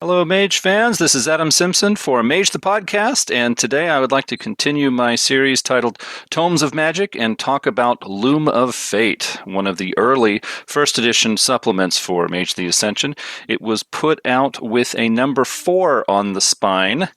Hello, Mage fans. This is Adam Simpson for Mage the Podcast, and today I would like to continue my series titled Tomes of Magic and talk about Loom of Fate, one of the early first edition supplements for Mage the Ascension. It was put out with a number 4 on the spine.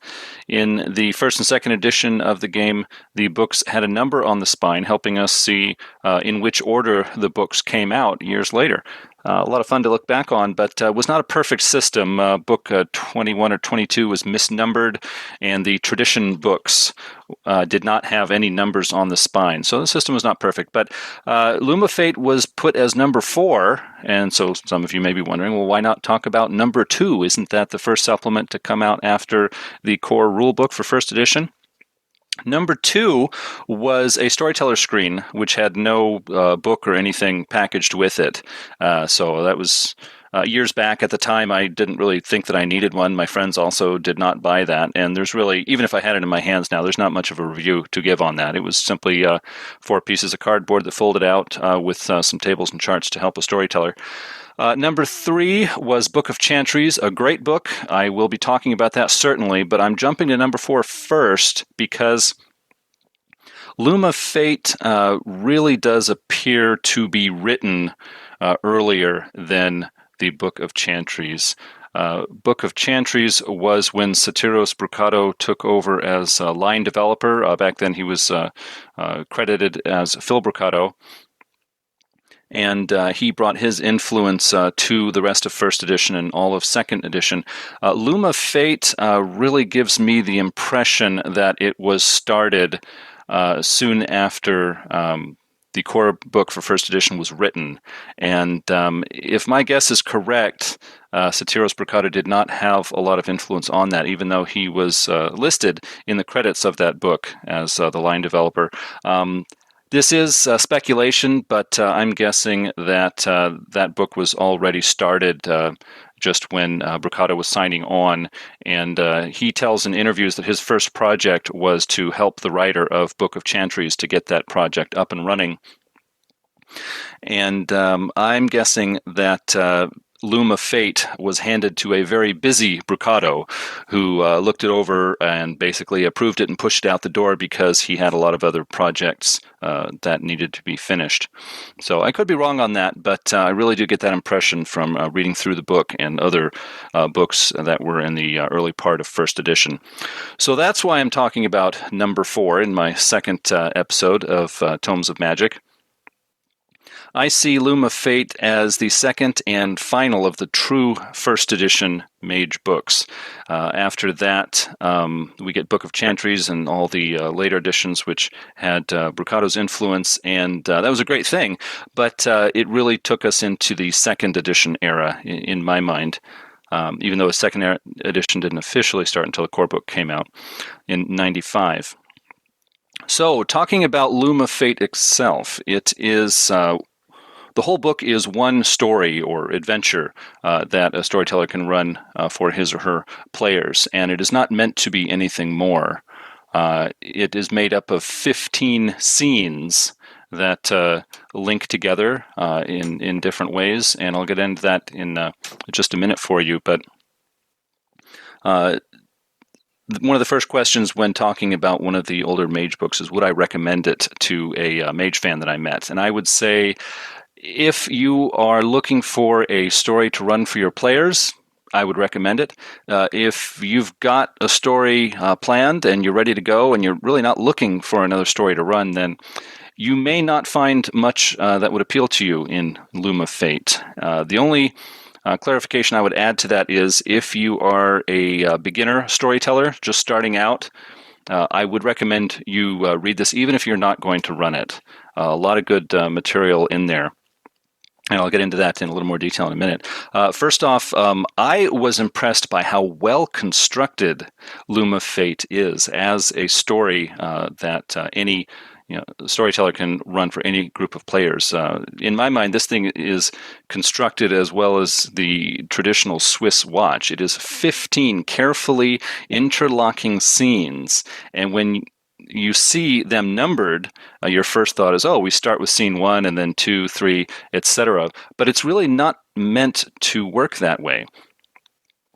In the first and second edition of the game, the books had a number on the spine, helping us see in which order the books came out years later. A lot of fun to look back on, but was not a perfect system. Book 21 or 22 was misnumbered, and the tradition books did not have any numbers on the spine. So the system was not perfect. But Loom of Fate was put as number 4, and so some of you may be wondering, well, why not talk about number 2? Isn't that the first supplement to come out after the core rulebook for first edition? Number 2 was a storyteller screen, which had no book or anything packaged with it. So that was years back. At the time, I didn't really think that I needed one. My friends also did not buy that. And there's really, even if I had it in my hands now, there's not much of a review to give on that. It was simply 4 pieces of cardboard that folded out with some tables and charts to help a storyteller. Number 3 was Book of Chantries, a great book. I will be talking about that certainly, but I'm jumping to number 4 first because Loom of Fate really does appear to be written earlier than the Book of Chantries. Book of Chantries was when Satyros Brucato took over as a line developer. Back then he was credited as Phil Brucato. And he brought his influence to the rest of First Edition and all of Second Edition. Loom of Fate really gives me the impression that it was started soon after the core book for First Edition was written. And if my guess is correct, Satyros Brucato did not have a lot of influence on that, even though he was listed in the credits of that book as the line developer. This is speculation, but I'm guessing that that book was already started just when Brucato was signing on. And he tells in interviews that his first project was to help the writer of Book of Chantries to get that project up and running. And I'm guessing that Loom of Fate was handed to a very busy Brucato who looked it over and basically approved it and pushed it out the door because he had a lot of other projects that needed to be finished. So I could be wrong on that, but I really do get that impression from reading through the book and other books that were in the early part of First Edition. So that's why I'm talking about number 4 in my second episode of Tomes of Magic. I see Loom of Fate as the second and final of the true first edition Mage books. After that, we get Book of Chantries and all the later editions, which had Brucato's influence, and that was a great thing. But it really took us into the second edition era, in my mind. Even though the second edition didn't officially start until the core book came out in 95. So, talking about Loom of Fate itself, it is... the whole book is one story or adventure that a storyteller can run for his or her players, and it is not meant to be anything more. It is made up of 15 scenes that link together in different ways, and I'll get into that in just a minute for you. But one of the first questions when talking about one of the older Mage books is, would I recommend it to a Mage fan that I met? And I would say, if you are looking for a story to run for your players, I would recommend it. If you've got a story planned and you're ready to go and you're really not looking for another story to run, then you may not find much that would appeal to you in Loom of Fate. The only clarification I would add to that is, if you are a beginner storyteller just starting out, I would recommend you read this even if you're not going to run it. A lot of good material in there. And I'll get into that in a little more detail in a minute. First off, I was impressed by how well constructed Loom of Fate is as a story that any storyteller can run for any group of players. In my mind, this thing is constructed as well as the traditional Swiss watch. It is 15 carefully interlocking scenes, and when you see them numbered, your first thought is, oh, we start with scene 1 and then 2, 3, etc. But it's really not meant to work that way.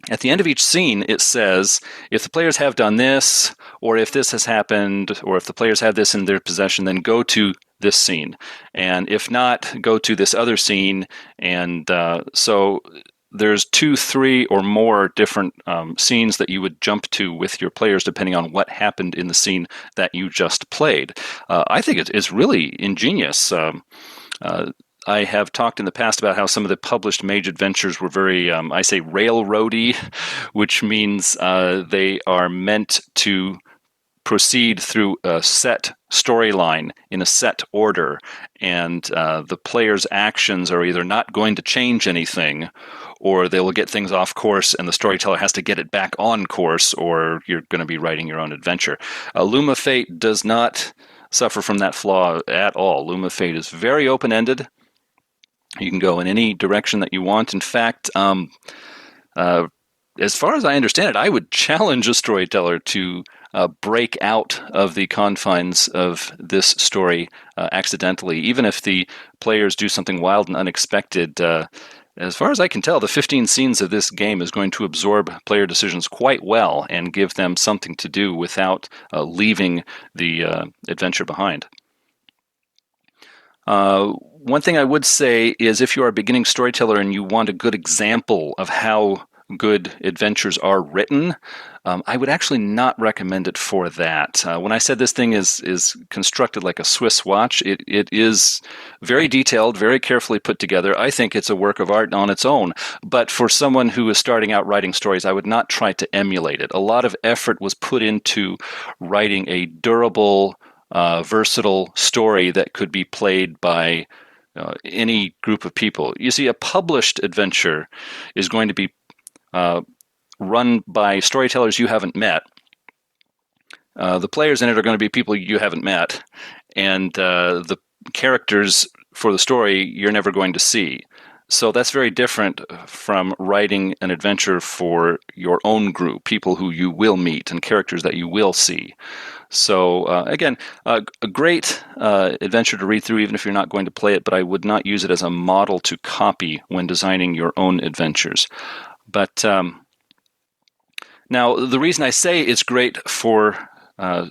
At the end of each scene, it says, if the players have done this, or if this has happened, or if the players have this in their possession, then go to this scene. And if not, go to this other scene. And so there's 2, 3, or more different scenes that you would jump to with your players depending on what happened in the scene that you just played. I think it's really ingenious. I have talked in the past about how some of the published Mage adventures were very, I say, railroady, which means they are meant to proceed through a set storyline in a set order, and the player's actions are either not going to change anything, or they will get things off course and the storyteller has to get it back on course, or you're going to be writing your own adventure. Loom of Fate does not suffer from that flaw at all. Loom of Fate is very open-ended. You can go in any direction that you want. In fact, as far as I understand it, I would challenge a storyteller to break out of the confines of this story accidentally, even if the players do something wild and unexpected. As far as I can tell, the 15 scenes of this game is going to absorb player decisions quite well and give them something to do without leaving the adventure behind. One thing I would say is if you are a beginning storyteller and you want a good example of how good adventures are written, I would actually not recommend it for that. When I said this thing is constructed like a Swiss watch, it is very detailed, very carefully put together. I think it's a work of art on its own. But for someone who is starting out writing stories, I would not try to emulate it. A lot of effort was put into writing a durable, versatile story that could be played by any group of people. You see, a published adventure is going to be run by storytellers you haven't met. The players in it are going to be people you haven't met, and the characters for the story you're never going to see. So that's very different from writing an adventure for your own group, people who you will meet and characters that you will see. So again, a great adventure to read through even if you're not going to play it, but I would not use it as a model to copy when designing your own adventures. But now the reason I say it's great for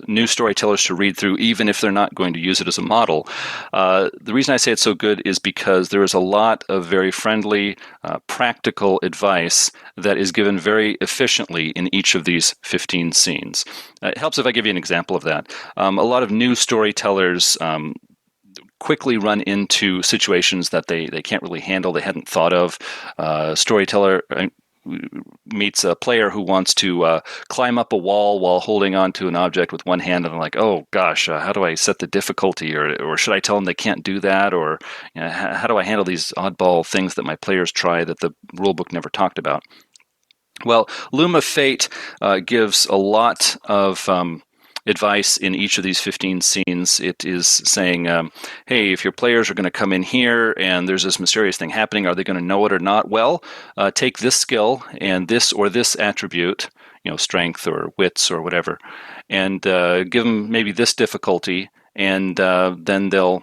new storytellers to read through, even if they're not going to use it as a model. The reason I say it's so good is because there is a lot of very friendly, practical advice that is given very efficiently in each of these 15 scenes. It helps if I give you an example of that. A lot of new storytellers quickly run into situations that they can't really handle, they hadn't thought of. Storyteller meets a player who wants to climb up a wall while holding on to an object with one hand, and I'm like, oh gosh, how do I set the difficulty, or should I tell them they can't do that, or how do I handle these oddball things that my players try that the rulebook never talked about? Well, Loom of Fate gives a lot of advice in each of these 15 scenes. It is saying, hey, if your players are going to come in here and there's this mysterious thing happening, are they going to know it or not? Well, take this skill and this or this attribute, strength or wits or whatever, and give them maybe this difficulty, and then they'll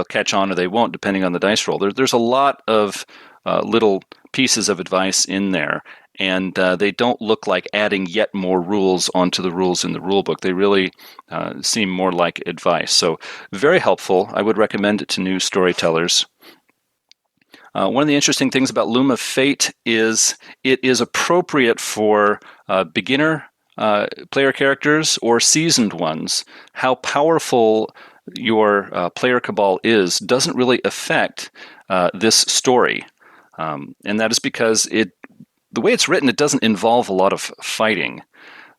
catch on or they won't, depending on the dice roll. There's a lot of little pieces of advice in there, and they don't look like adding yet more rules onto the rules in the rulebook. They really seem more like advice. So very helpful. I would recommend it to new storytellers. One of the interesting things about Loom of Fate is it is appropriate for beginner player characters or seasoned ones. How powerful your player cabal is doesn't really affect this story. And that is because the way it's written, it doesn't involve a lot of fighting.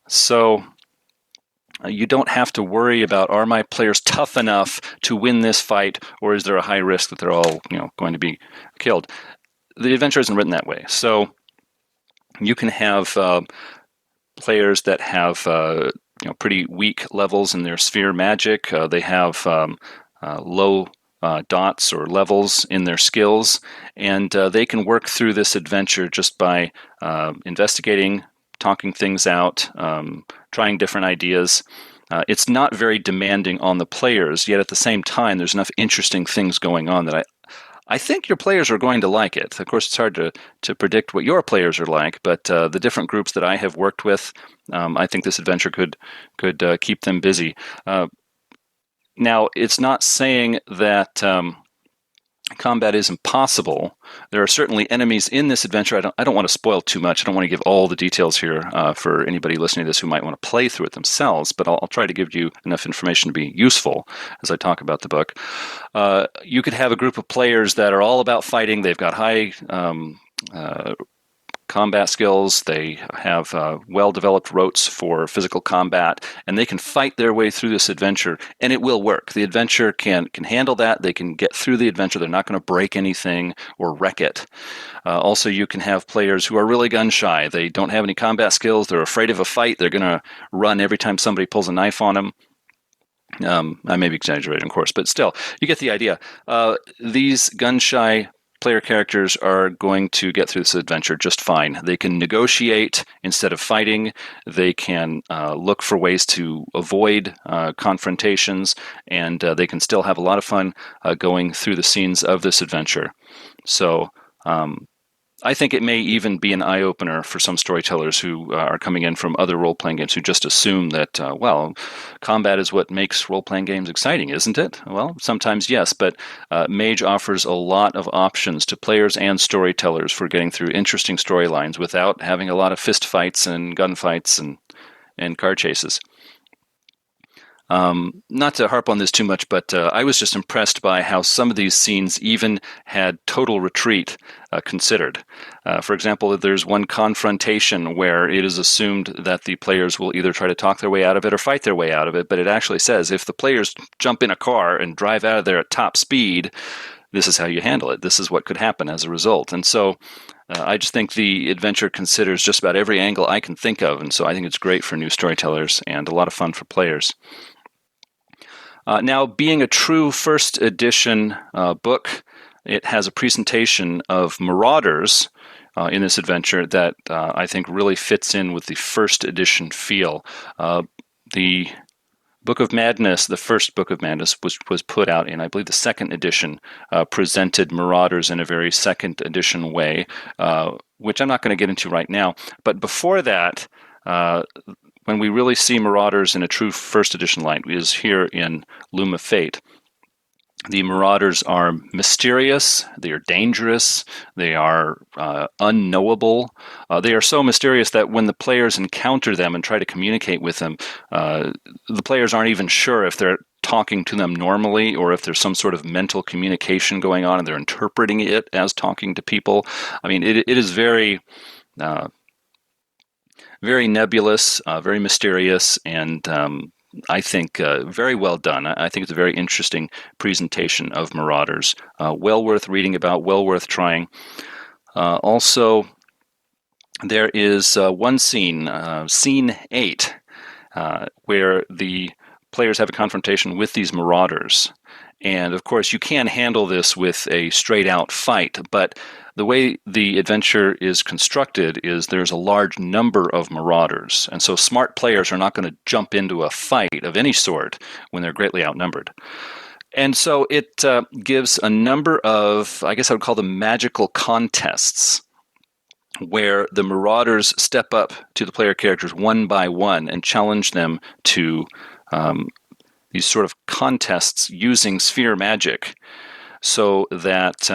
So you don't have to worry about, are my players tough enough to win this fight, or is there a high risk that they're all going to be killed? The adventure isn't written that way. So you can have players that have pretty weak levels in their sphere magic. They have low dots or levels in their skills, and they can work through this adventure just by investigating, talking things out, trying different ideas. It's not very demanding on the players, yet at the same time there's enough interesting things going on that I think your players are going to like it. Of course, it's hard to predict what your players are like, but the different groups that I have worked with, I think this adventure could keep them busy. Now, it's not saying that combat is impossible. There are certainly enemies in this adventure. I don't want to spoil too much. I don't want to give all the details here for anybody listening to this who might want to play through it themselves, but I'll try to give you enough information to be useful as I talk about the book. You could have a group of players that are all about fighting. They've got high combat skills. They have well-developed rotes for physical combat, and they can fight their way through this adventure, and it will work. The adventure can handle that. They can get through the adventure. They're not going to break anything or wreck it. Also, you can have players who are really gun-shy. They don't have any combat skills. They're afraid of a fight. They're going to run every time somebody pulls a knife on them. I may be exaggerating, of course, but still, you get the idea. These gun-shy player characters are going to get through this adventure just fine. They can negotiate instead of fighting. They can look for ways to avoid confrontations, and they can still have a lot of fun going through the scenes of this adventure. So I think it may even be an eye-opener for some storytellers who are coming in from other role-playing games who just assume that, combat is what makes role-playing games exciting, isn't it? Well, sometimes yes, but Mage offers a lot of options to players and storytellers for getting through interesting storylines without having a lot of fist fights and gunfights and car chases. Not to harp on this too much, but I was just impressed by how some of these scenes even had total retreat considered. For example, there's one confrontation where it is assumed that the players will either try to talk their way out of it or fight their way out of it, but it actually says if the players jump in a car and drive out of there at top speed, this is how you handle it. This is what could happen as a result. And so I just think the adventure considers just about every angle I can think of, and so I think it's great for new storytellers and a lot of fun for players. Now, being a true first edition book, it has a presentation of Marauders in this adventure that I think really fits in with the first edition feel. The Book of Madness, the first Book of Madness, was put out in, I believe, the second edition, presented Marauders in a very second edition way, which I'm not going to get into right now. But before that, when we really see Marauders in a true first edition light is here in Loom of Fate. The Marauders are mysterious, they are dangerous, they are unknowable. They are so mysterious that when the players encounter them and try to communicate with them, the players aren't even sure if they're talking to them normally or if there's some sort of mental communication going on and they're interpreting it as talking to people. I mean, it is very nebulous, very mysterious, and I think very well done. I think it's a very interesting presentation of Marauders. Well worth reading about, well worth trying. Also, there is one scene, Scene 8, where the players have a confrontation with these Marauders. And, of course, you can handle this with a straight-out fight, but the way the adventure is constructed is there's a large number of Marauders, and so smart players are not going to jump into a fight of any sort when they're greatly outnumbered. And so it gives a number of, I guess I would call them magical contests, where the Marauders step up to the player characters one by one and challenge them to these sort of contests using sphere magic, so that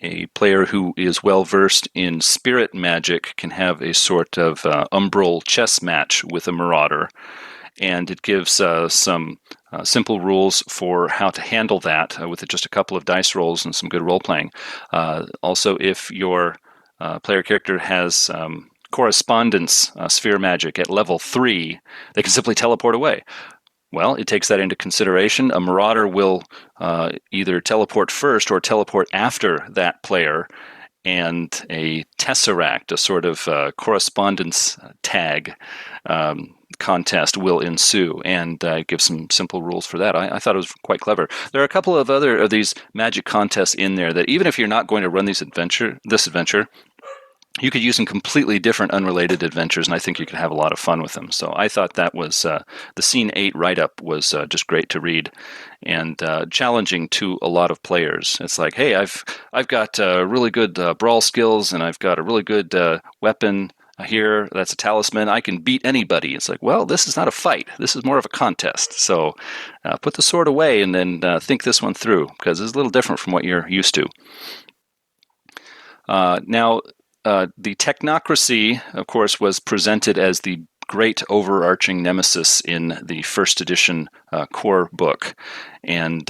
a player who is well versed in spirit magic can have a sort of umbral chess match with a Marauder, and it gives some simple rules for how to handle that with just a couple of dice rolls and some good role playing. Also, if your player character has correspondence sphere magic at level 3, they can simply teleport away. Well, it takes that into consideration. A Marauder will either teleport first or teleport after that player, and a tesseract, a sort of correspondence tag contest will ensue, and give some simple rules for that. I thought it was quite clever. There are a couple of other of these magic contests in there that even if you're not going to run this adventure, you could use in completely different, unrelated adventures, and I think you could have a lot of fun with them. So I thought that was the Scene 8 write-up was just great to read and challenging to a lot of players. It's like, hey, I've got really good brawl skills, and I've got a really good weapon here that's a talisman. I can beat anybody. It's like, well, this is not a fight. This is more of a contest. So put the sword away and then think this one through, because it's a little different from what you're used to. Now, the Technocracy, of course, was presented as the great overarching nemesis in the first edition core book. And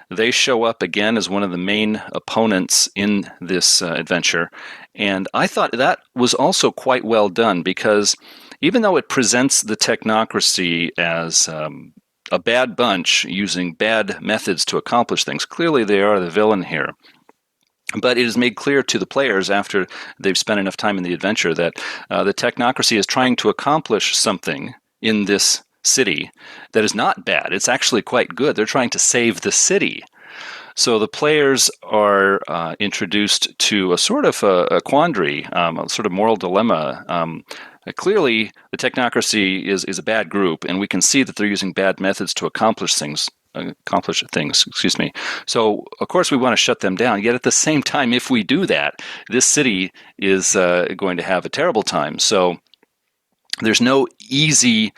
they show up again as one of the main opponents in this adventure. And I thought that was also quite well done, because even though it presents the Technocracy as a bad bunch using bad methods to accomplish things, clearly they are the villain here. But it is made clear to the players after they've spent enough time in the adventure that the Technocracy is trying to accomplish something in this city that is not bad. It's actually quite good. They're trying to save the city. So the players are introduced to a sort of a quandary, a sort of moral dilemma. Clearly, the Technocracy is a bad group, and we can see that they're using bad methods to accomplish things. So, of course, we want to shut them down. Yet at the same time, if we do that, this city is going to have a terrible time. So there's no easy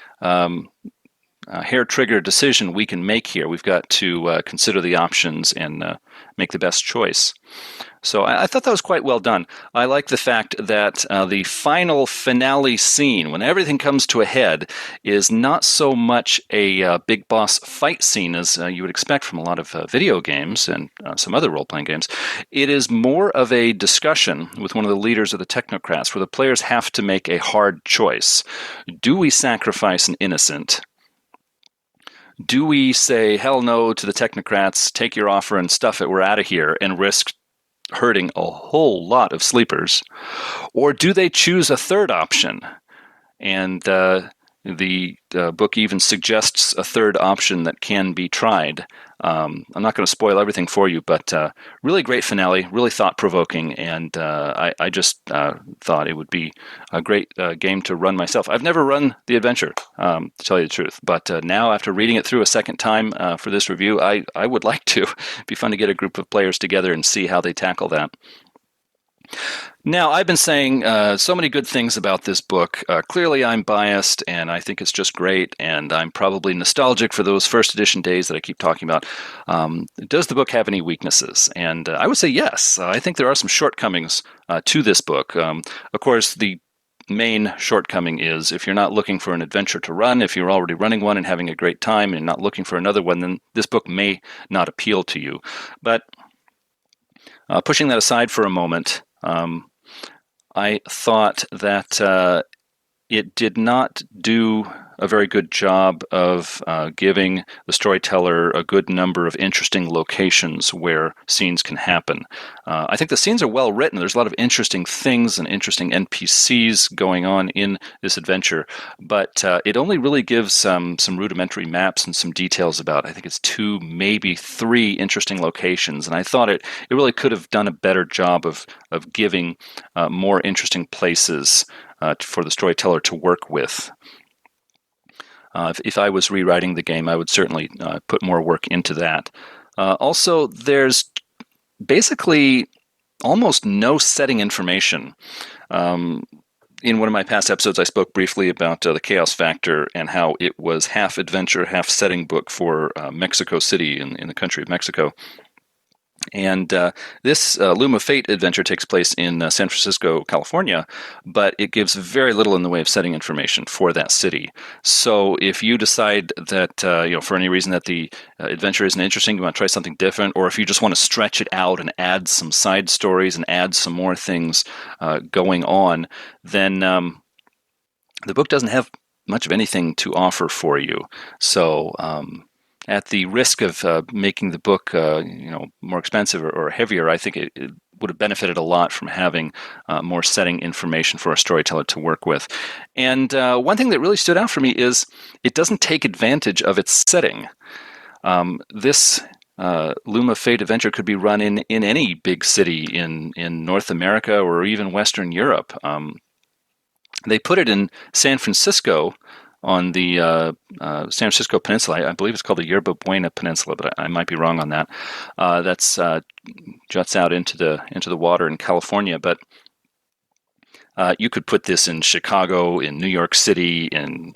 hair-trigger decision we can make here. We've got to consider the options and make the best choice. So I thought that was quite well done. I like the fact that the final finale scene, when everything comes to a head, is not so much a big boss fight scene as you would expect from a lot of video games and some other role-playing games. It is more of a discussion with one of the leaders of the Technocrats, where the players have to make a hard choice. Do we sacrifice an innocent? Do we say, hell no to the Technocrats, take your offer and stuff it, we're out of here, and risk hurting a whole lot of sleepers? Or do they choose a third option? And the book even suggests a third option that can be tried. I'm not going to spoil everything for you, but really great finale, really thought-provoking, and I just thought it would be a great game to run myself. I've never run the adventure, to tell you the truth, but now after reading it through a second time for this review, I would like to. It'd be fun to get a group of players together and see how they tackle that. Now, I've been saying so many good things about this book. Clearly, I'm biased, and I think it's just great, and I'm probably nostalgic for those first edition days that I keep talking about. Does the book have any weaknesses? And I would say yes. I think there are some shortcomings to this book. Of course, the main shortcoming is if you're not looking for an adventure to run, if you're already running one and having a great time and not looking for another one, then this book may not appeal to you. But pushing that aside for a moment, I thought that it did not do a very good job of giving the storyteller a good number of interesting locations where scenes can happen. I think the scenes are well written. There's a lot of interesting things and interesting NPCs going on in this adventure, but it only really gives some rudimentary maps and some details about, I think it's 2, maybe 3 interesting locations, and I thought it really could have done a better job of giving more interesting places for the storyteller to work with. If I was rewriting the game, I would certainly put more work into that. Also, there's basically almost no setting information. In one of my past episodes, I spoke briefly about the Chaos Factor and how it was half adventure, half setting book for Mexico City in the country of Mexico. And this Loom of Fate adventure takes place in San Francisco, California, but it gives very little in the way of setting information for that city. So if you decide that, for any reason that the adventure isn't interesting, you want to try something different, or if you just want to stretch it out and add some side stories and add some more things going on, then the book doesn't have much of anything to offer for you. So at the risk of making the book more expensive or heavier, I think it would have benefited a lot from having more setting information for a storyteller to work with. And one thing that really stood out for me is it doesn't take advantage of its setting. This Loom of Fate adventure could be run in any big city in North America or even Western Europe. They put it in San Francisco on the San Francisco Peninsula. I believe it's called the Yerba Buena Peninsula, but I might be wrong on that. That's juts out into the water in California, but you could put this in Chicago, in New York City, in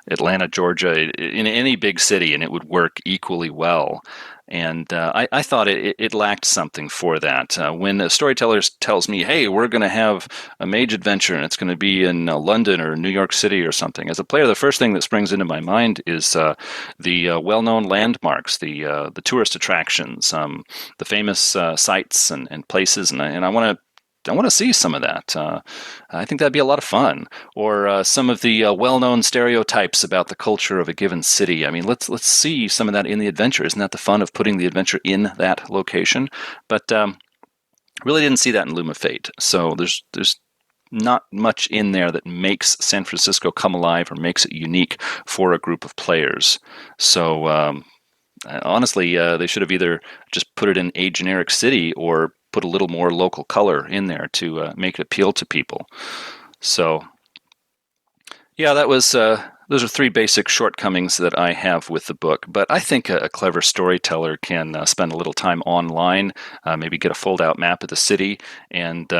Atlanta, Georgia, in any big city, and it would work equally well. And I thought it lacked something for that. When a storyteller tells me, hey, we're going to have a mage adventure and it's going to be in London or New York City or something, as a player, the first thing that springs into my mind is the well-known landmarks, the tourist attractions, the famous sites and places, and I want to see some of that. I think that'd be a lot of fun. Or some of the well-known stereotypes about the culture of a given city. I mean, let's see some of that in the adventure. Isn't that the fun of putting the adventure in that location? But really didn't see that in Loom of Fate. So there's not much in there that makes San Francisco come alive or makes it unique for a group of players. So honestly, they should have either just put it in a generic city or put a little more local color in there to make it appeal to people. So, yeah, that was those are three basic shortcomings that I have with the book. But I think a clever storyteller can spend a little time online, maybe get a fold-out map of the city, and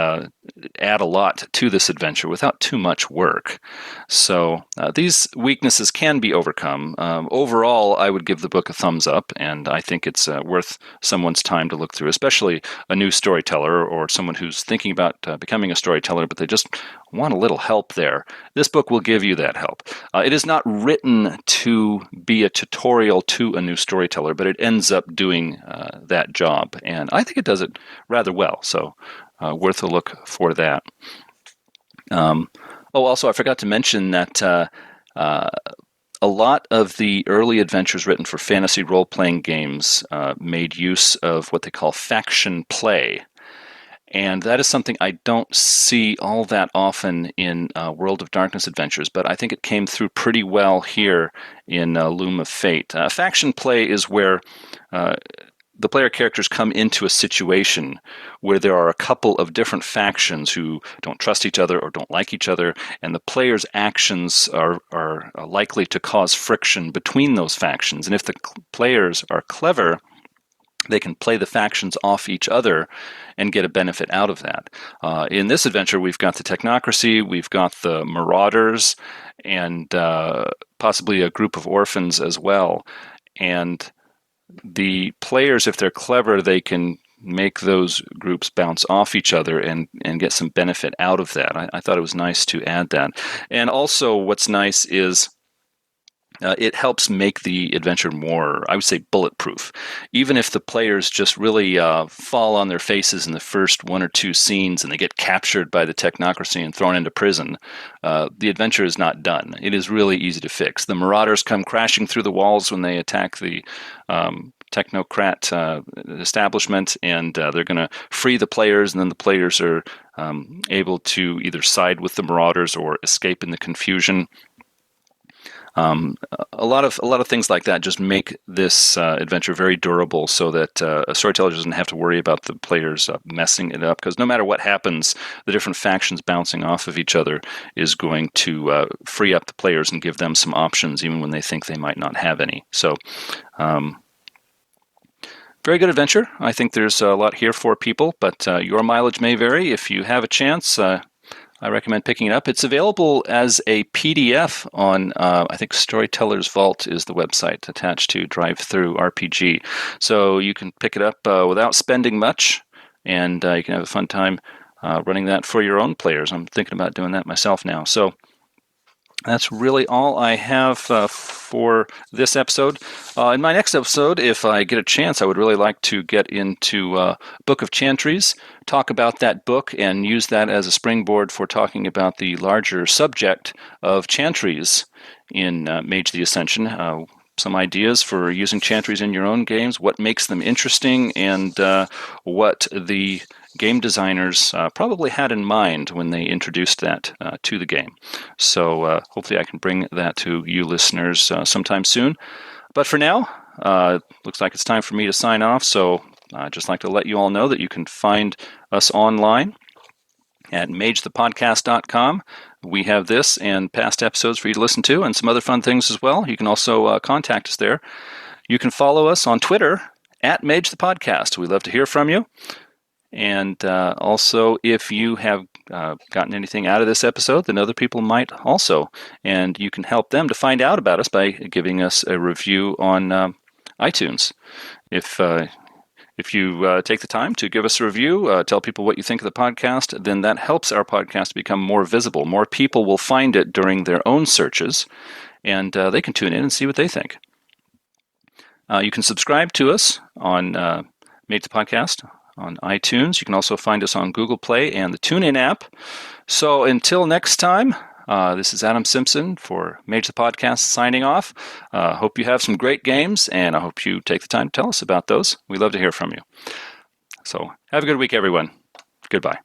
add a lot to this adventure without too much work. So these weaknesses can be overcome. Overall, I would give the book a thumbs up, and I think it's worth someone's time to look through, especially a new storyteller or someone who's thinking about becoming a storyteller, but they just want a little help there. This book will give you that help. It is not written to be a tutorial to a new storyteller, but it ends up doing that job, and I think it does it rather well, so worth a look for that. Also, I forgot to mention that a lot of the early adventures written for fantasy role-playing games made use of what they call faction play. And that is something I don't see all that often in World of Darkness adventures, but I think it came through pretty well here in Loom of Fate. Faction play is where the player characters come into a situation where there are a couple of different factions who don't trust each other or don't like each other, and the player's actions are likely to cause friction between those factions. And if the players are clever, they can play the factions off each other and get a benefit out of that. In this adventure, we've got the Technocracy, we've got the Marauders, and possibly a group of orphans as well. And the players, if they're clever, they can make those groups bounce off each other and get some benefit out of that. I thought it was nice to add that. And also what's nice is it helps make the adventure more, I would say, bulletproof. Even if the players just really fall on their faces in the first one or two scenes and they get captured by the Technocracy and thrown into prison, the adventure is not done. It is really easy to fix. The Marauders come crashing through the walls when they attack the technocrat establishment, and they're going to free the players, and then the players are able to either side with the Marauders or escape in the confusion. A lot of things like that just make this adventure very durable, so that a storyteller doesn't have to worry about the players messing it up, because no matter what happens, the different factions bouncing off of each other is going to free up the players and give them some options, even when they think they might not have any. So, very good adventure. I think there's a lot here for people, but your mileage may vary. If you have a chance, I recommend picking it up. It's available as a PDF on, I think Storytellers Vault is the website attached to Drive-Thru RPG. So you can pick it up without spending much, and you can have a fun time running that for your own players. I'm thinking about doing that myself now. So that's really all I have for this episode. In my next episode, if I get a chance, I would really like to get into Book of Chantries, talk about that book, and use that as a springboard for talking about the larger subject of Chantries in Mage the Ascension. Some ideas for using Chantries in your own games, what makes them interesting, and what the game designers probably had in mind when they introduced that to the game. So hopefully I can bring that to you listeners sometime soon. But for now, looks like it's time for me to sign off, so I'd just like to let you all know that you can find us online at magethepodcast.com. We have this and past episodes for you to listen to and some other fun things as well. You can also contact us there. You can follow us on Twitter at magethepodcast. We'd love to hear from you. And also, if you have gotten anything out of this episode, then other people might also. And you can help them to find out about us by giving us a review on iTunes. If you take the time to give us a review, tell people what you think of the podcast, then that helps our podcast become more visible. More people will find it during their own searches, and they can tune in and see what they think. You can subscribe to us on Mage the Podcast on iTunes. You can also find us on Google Play and the TuneIn app. So until next time, this is Adam Simpson for Mage the Podcast signing off. Hope you have some great games, and I hope you take the time to tell us about those. We'd love to hear from you. So have a good week, everyone. Goodbye.